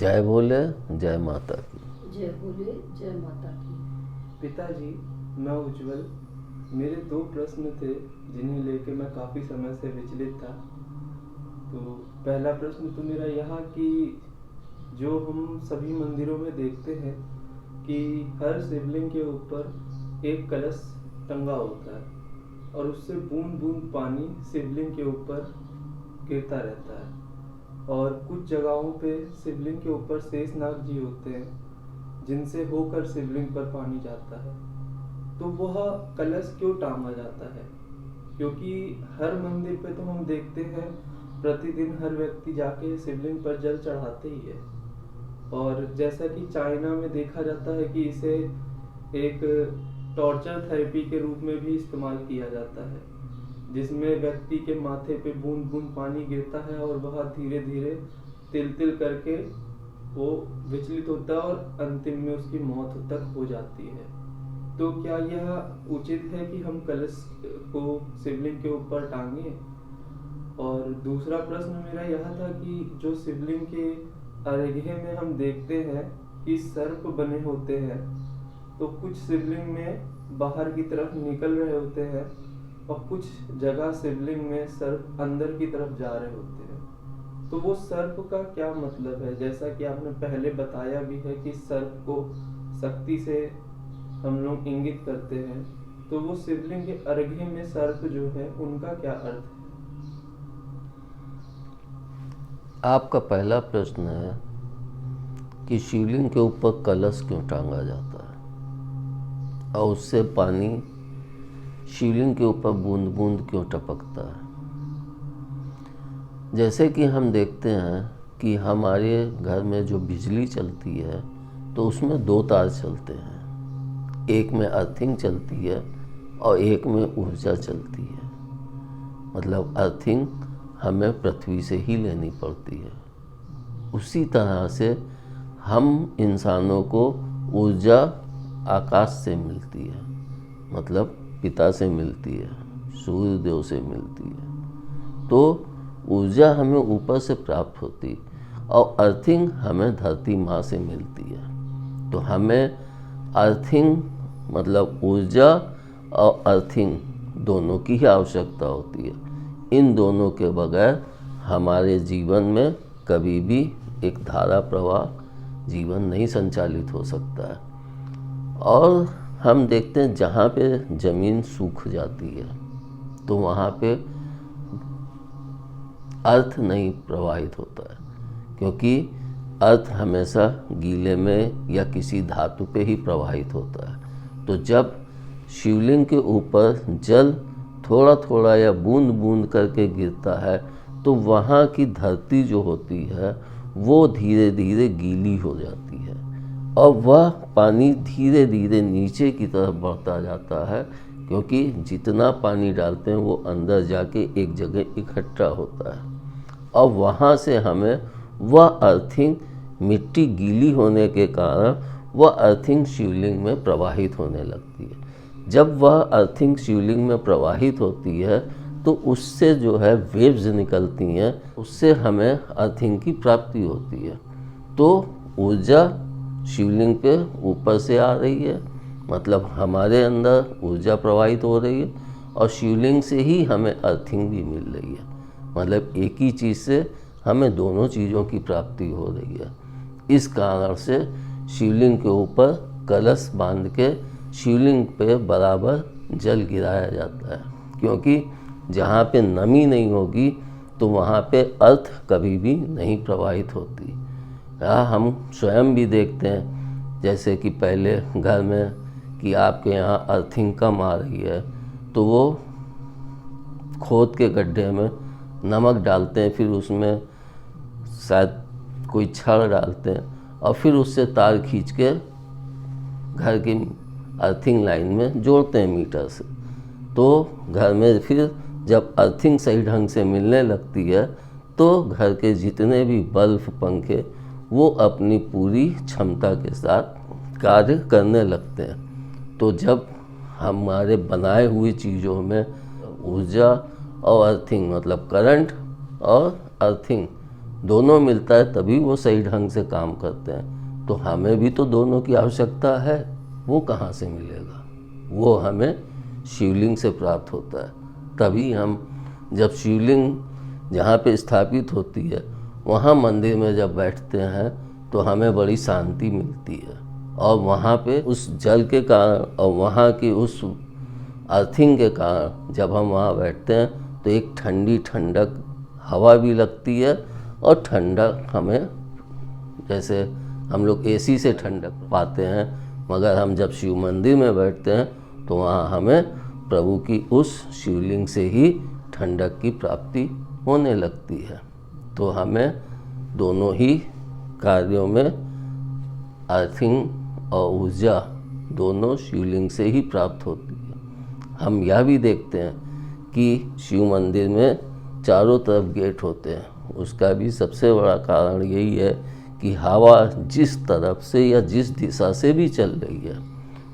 जय भोले, जय माता की। जय भोले, जय माता की। पिताजी, मैं उज्जवल। मेरे दो प्रश्न थे जिन्हें लेके मैं काफ़ी समय से विचलित था। तो पहला प्रश्न तो मेरा यह कि जो हम सभी मंदिरों में देखते हैं कि हर शिवलिंग के ऊपर एक कलश टंगा होता है और उससे बूंद बूंद पानी शिवलिंग के ऊपर गिरता रहता है, और कुछ जगहों पे शिवलिंग के ऊपर शेषनाग जी होते हैं जिनसे होकर शिवलिंग पर पानी जाता है। तो वह कलश क्यों टांगा जाता है? क्योंकि हर मंदिर पे तो हम देखते हैं प्रतिदिन हर व्यक्ति जाके शिवलिंग पर जल चढ़ाते ही है, और जैसा कि चाइना में देखा जाता है कि इसे एक टॉर्चर थेरेपी के रूप में भी इस्तेमाल किया जाता है, जिसमें व्यक्ति के माथे पे बूंद बूंद पानी गिरता है और वह धीरे धीरे तिल तिल करके वो विचलित होता है और अंतिम में उसकी मौत तक हो जाती है। तो क्या यह उचित है कि हम कलश को शिवलिंग के ऊपर टांगे? और दूसरा प्रश्न मेरा यह था कि जो शिवलिंग के अर्घ्य में हम देखते हैं कि सर्प बने होते हैं, तो कुछ शिवलिंग में बाहर की तरफ निकल रहे होते हैं और कुछ जगह शिवलिंग में सर्प अंदर की तरफ जा रहे होते हैं। तो वो सर्प का क्या मतलब है? जैसा कि आपने पहले बताया भी है कि सर्प को शक्ति से हम लोग इंगित करते हैं, तो वो शिवलिंग के अर्घ्य में सर्प जो है उनका क्या अर्थ है? आपका पहला प्रश्न है कि शिवलिंग के ऊपर कलश क्यों टांगा जाता है और उससे पानी शिवलिंग के ऊपर बूंद बूंद क्यों टपकता है। जैसे कि हम देखते हैं कि हमारे घर में जो बिजली चलती है तो उसमें दो तार चलते हैं, एक में अर्थिंग चलती है और एक में ऊर्जा चलती है। मतलब अर्थिंग हमें पृथ्वी से ही लेनी पड़ती है। उसी तरह से हम इंसानों को ऊर्जा आकाश से मिलती है, मतलब पिता से मिलती है, सूर्य देव से मिलती है। तो ऊर्जा हमें ऊपर से प्राप्त होती और अर्थिंग हमें धरती माँ से मिलती है। तो हमें अर्थिंग मतलब ऊर्जा और अर्थिंग दोनों की ही आवश्यकता होती है। इन दोनों के बगैर हमारे जीवन में कभी भी एक धारा प्रवाह जीवन नहीं संचालित हो सकता है। और हम देखते हैं जहाँ पे ज़मीन सूख जाती है तो वहाँ पे अर्थ नहीं प्रवाहित होता है, क्योंकि अर्थ हमेशा गीले में या किसी धातु पे ही प्रवाहित होता है। तो जब शिवलिंग के ऊपर जल थोड़ा थोड़ा या बूंद बूंद करके गिरता है तो वहाँ की धरती जो होती है वो धीरे धीरे गीली हो जाती है और वह पानी धीरे धीरे नीचे की तरफ बढ़ता जाता है, क्योंकि जितना पानी डालते हैं वो अंदर जाके एक जगह इकट्ठा होता है और वहाँ से हमें वह अर्थिंग मिट्टी गीली होने के कारण वह अर्थिंग शिवलिंग में प्रवाहित होने लगती है। जब वह अर्थिंग शिवलिंग में प्रवाहित होती है तो उससे जो है वेव्स निकलती हैं, उससे हमें अर्थिंग की प्राप्ति होती है। तो ऊर्जा शिवलिंग पे ऊपर से आ रही है, मतलब हमारे अंदर ऊर्जा प्रवाहित हो रही है और शिवलिंग से ही हमें अर्थिंग भी मिल रही है। मतलब एक ही चीज़ से हमें दोनों चीज़ों की प्राप्ति हो रही है। इस कारण से शिवलिंग के ऊपर कलश बांध के शिवलिंग पे बराबर जल गिराया जाता है, क्योंकि जहाँ पे नमी नहीं होगी तो वहाँ पे अर्थ कभी भी नहीं प्रवाहित होती। हम स्वयं भी देखते हैं, जैसे कि पहले घर में कि आपके यहाँ अर्थिंग कम आ रही है तो वो खोद के गड्ढे में नमक डालते हैं, फिर उसमें शायद कोई छड़ डालते हैं और फिर उससे तार खींच के घर की अर्थिंग लाइन में जोड़ते हैं मीटर से। तो घर में फिर जब अर्थिंग सही ढंग से मिलने लगती है तो घर के जितने भी बल्ब पंखे वो अपनी पूरी क्षमता के साथ कार्य करने लगते हैं। तो जब हमारे बनाए हुई चीज़ों में ऊर्जा और अर्थिंग मतलब करंट और अर्थिंग दोनों मिलता है तभी वो सही ढंग से काम करते हैं। तो हमें भी तो दोनों की आवश्यकता है, वो कहाँ से मिलेगा? वो हमें शिवलिंग से प्राप्त होता है। तभी हम जब शिवलिंग जहाँ पे स्थापित होती है वहाँ मंदिर में जब बैठते हैं तो हमें बड़ी शांति मिलती है, और वहाँ पे उस जल के कारण और वहाँ की उस अर्थिंग के कारण जब हम वहाँ बैठते हैं तो एक ठंडी ठंडक हवा भी लगती है, और ठंडक हमें, जैसे हम लोग एसी से ठंडक पाते हैं, मगर हम जब शिव मंदिर में बैठते हैं तो वहाँ हमें प्रभु की उस शिवलिंग से ही ठंडक की प्राप्ति होने लगती है। तो हमें दोनों ही कार्यों में अर्थिंग और ऊर्जा दोनों शिवलिंग से ही प्राप्त होती है। हम यह भी देखते हैं कि शिव मंदिर में चारों तरफ गेट होते हैं। उसका भी सबसे बड़ा कारण यही है कि हवा जिस तरफ से या जिस दिशा से भी चल रही है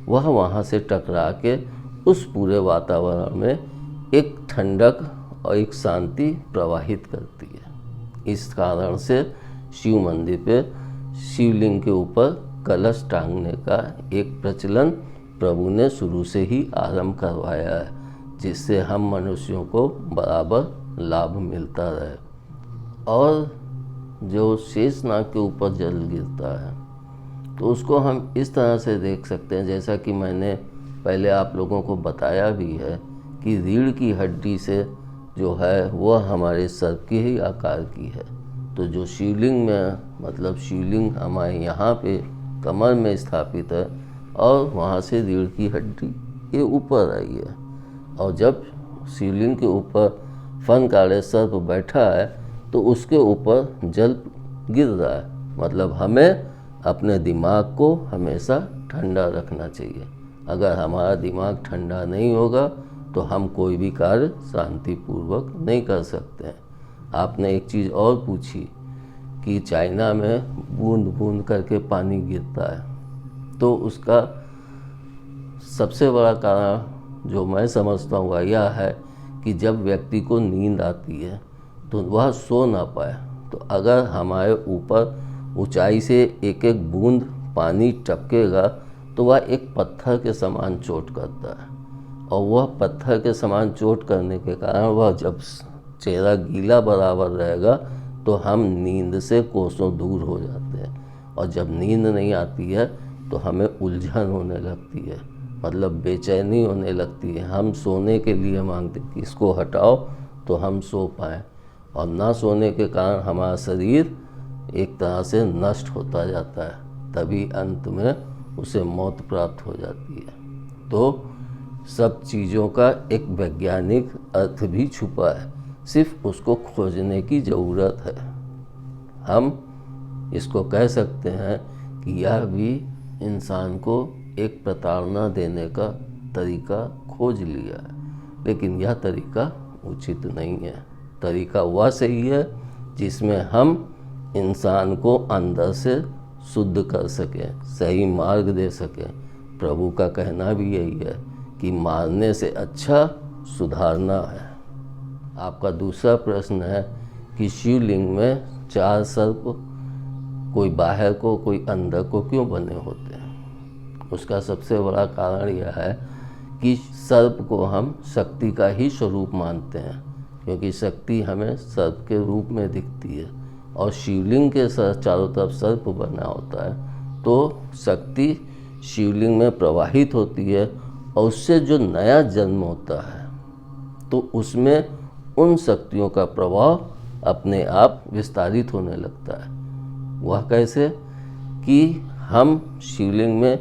वह वहाँ से टकरा के उस पूरे वातावरण में एक ठंडक और एक शांति प्रवाहित करती है। इस कारण से शिव मंदिर पे शिवलिंग के ऊपर कलश टांगने का एक प्रचलन प्रभु ने शुरू से ही आरंभ करवाया है, जिससे हम मनुष्यों को बराबर लाभ मिलता रहे। और जो शेषनाग के ऊपर जल गिरता है तो उसको हम इस तरह से देख सकते हैं, जैसा कि मैंने पहले आप लोगों को बताया भी है कि रीढ़ की हड्डी से जो है वह हमारे सर के ही आकार की है। तो जो शिवलिंग में, मतलब शिवलिंग हमारे यहाँ पे कमर में स्थापित है और वहाँ से रीढ़ की हड्डी ये ऊपर आई है। और जब शिवलिंग के ऊपर फनकाले सर्प बैठा है तो उसके ऊपर जल गिर रहा है। मतलब हमें अपने दिमाग को हमेशा ठंडा रखना चाहिए। अगर हमारा दिमाग ठंडा नहीं होगा तो हम कोई भी कार्य शांतिपूर्वक नहीं कर सकते हैं। आपने एक चीज़ और पूछी कि चाइना में बूंद बूंद करके पानी गिरता है, तो उसका सबसे बड़ा कारण जो मैं समझता हूँ वह यह है कि जब व्यक्ति को नींद आती है तो वह सो ना पाए। तो अगर हमारे ऊपर ऊंचाई से एक एक बूंद पानी टपकेगा तो वह एक पत्थर के समान चोट करता है, और वह पत्थर के समान चोट करने के कारण वह जब चेहरा गीला बराबर रहेगा तो हम नींद से कोसों दूर हो जाते हैं। और जब नींद नहीं आती है तो हमें उलझन होने लगती है, मतलब बेचैनी होने लगती है। हम सोने के लिए मांगते कि इसको हटाओ तो हम सो पाएँ, और ना सोने के कारण हमारा शरीर एक तरह से नष्ट होता जाता है। तभी अंत में उसे मौत प्राप्त हो जाती है। तो सब चीज़ों का एक वैज्ञानिक अर्थ भी छुपा है, सिर्फ उसको खोजने की ज़रूरत है। हम इसको कह सकते हैं कि यह भी इंसान को एक प्रताड़ना देने का तरीका खोज लिया है, लेकिन यह तरीका उचित नहीं है। तरीका वह सही है जिसमें हम इंसान को अंदर से शुद्ध कर सकें, सही मार्ग दे सकें। प्रभु का कहना भी यही है कि मारने से अच्छा सुधारना है। आपका दूसरा प्रश्न है कि शिवलिंग में 4 सर्प, कोई बाहर को कोई अंदर को क्यों बने होते हैं? उसका सबसे बड़ा कारण यह है कि सर्प को हम शक्ति का ही स्वरूप मानते हैं, क्योंकि शक्ति हमें सर्प के रूप में दिखती है, और शिवलिंग के चारों तरफ सर्प बना होता है। तो शक्ति शिवलिंग में प्रवाहित होती है, और उससे जो नया जन्म होता है तो उसमें उन शक्तियों का प्रभाव अपने आप विस्तारित होने लगता है। वह कैसे? कि हम शिवलिंग में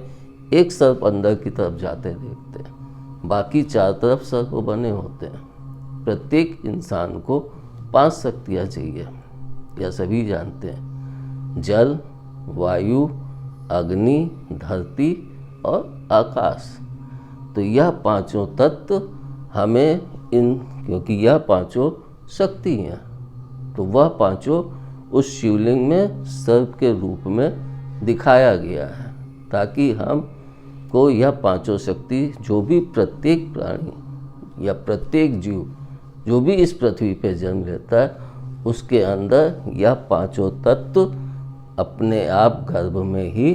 एक सर्प अंदर की तरफ जाते देखते हैं, बाकी 4 तरफ सर्प बने होते हैं। प्रत्येक इंसान को 5 शक्तियाँ चाहिए, यह सभी जानते हैं। जल, वायु, अग्नि, धरती और आकाश। तो यह 5 तत्व हमें क्योंकि यह 5 शक्ति हैं, तो वह 5 उस शिवलिंग में सर्प के रूप में दिखाया गया है, ताकि हम को यह 5 शक्ति जो भी प्रत्येक प्राणी या प्रत्येक जीव जो भी इस पृथ्वी पे जन्म लेता है उसके अंदर यह पांचों तत्व अपने आप गर्भ में ही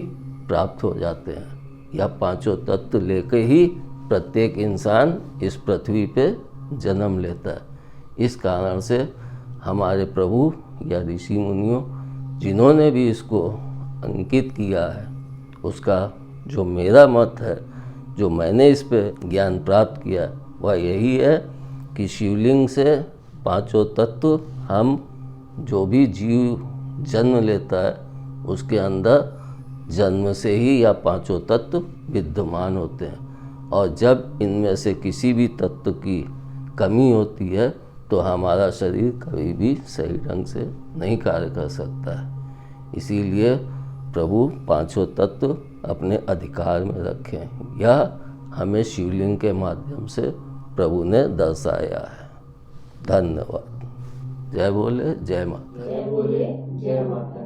प्राप्त हो जाते हैं। यह पांचों तत्व लेकर ही प्रत्येक इंसान इस पृथ्वी पे जन्म लेता है। इस कारण से हमारे प्रभु या ऋषि मुनियों जिन्होंने भी इसको अंकित किया है, उसका जो मेरा मत है, जो मैंने इस पे ज्ञान प्राप्त किया, वह यही है कि शिवलिंग से पांचों तत्व, हम जो भी जीव जन्म लेता है उसके अंदर जन्म से ही यह पांचों तत्व विद्यमान होते हैं। और जब इनमें से किसी भी तत्व की कमी होती है तो हमारा शरीर कभी भी सही ढंग से नहीं कार्य कर सकता है। इसीलिए प्रभु पांचों तत्व अपने अधिकार में रखें, यह हमें शिवलिंग के माध्यम से प्रभु ने दर्शाया है। धन्यवाद। जय बोले जय माता। जय बोले जय माता।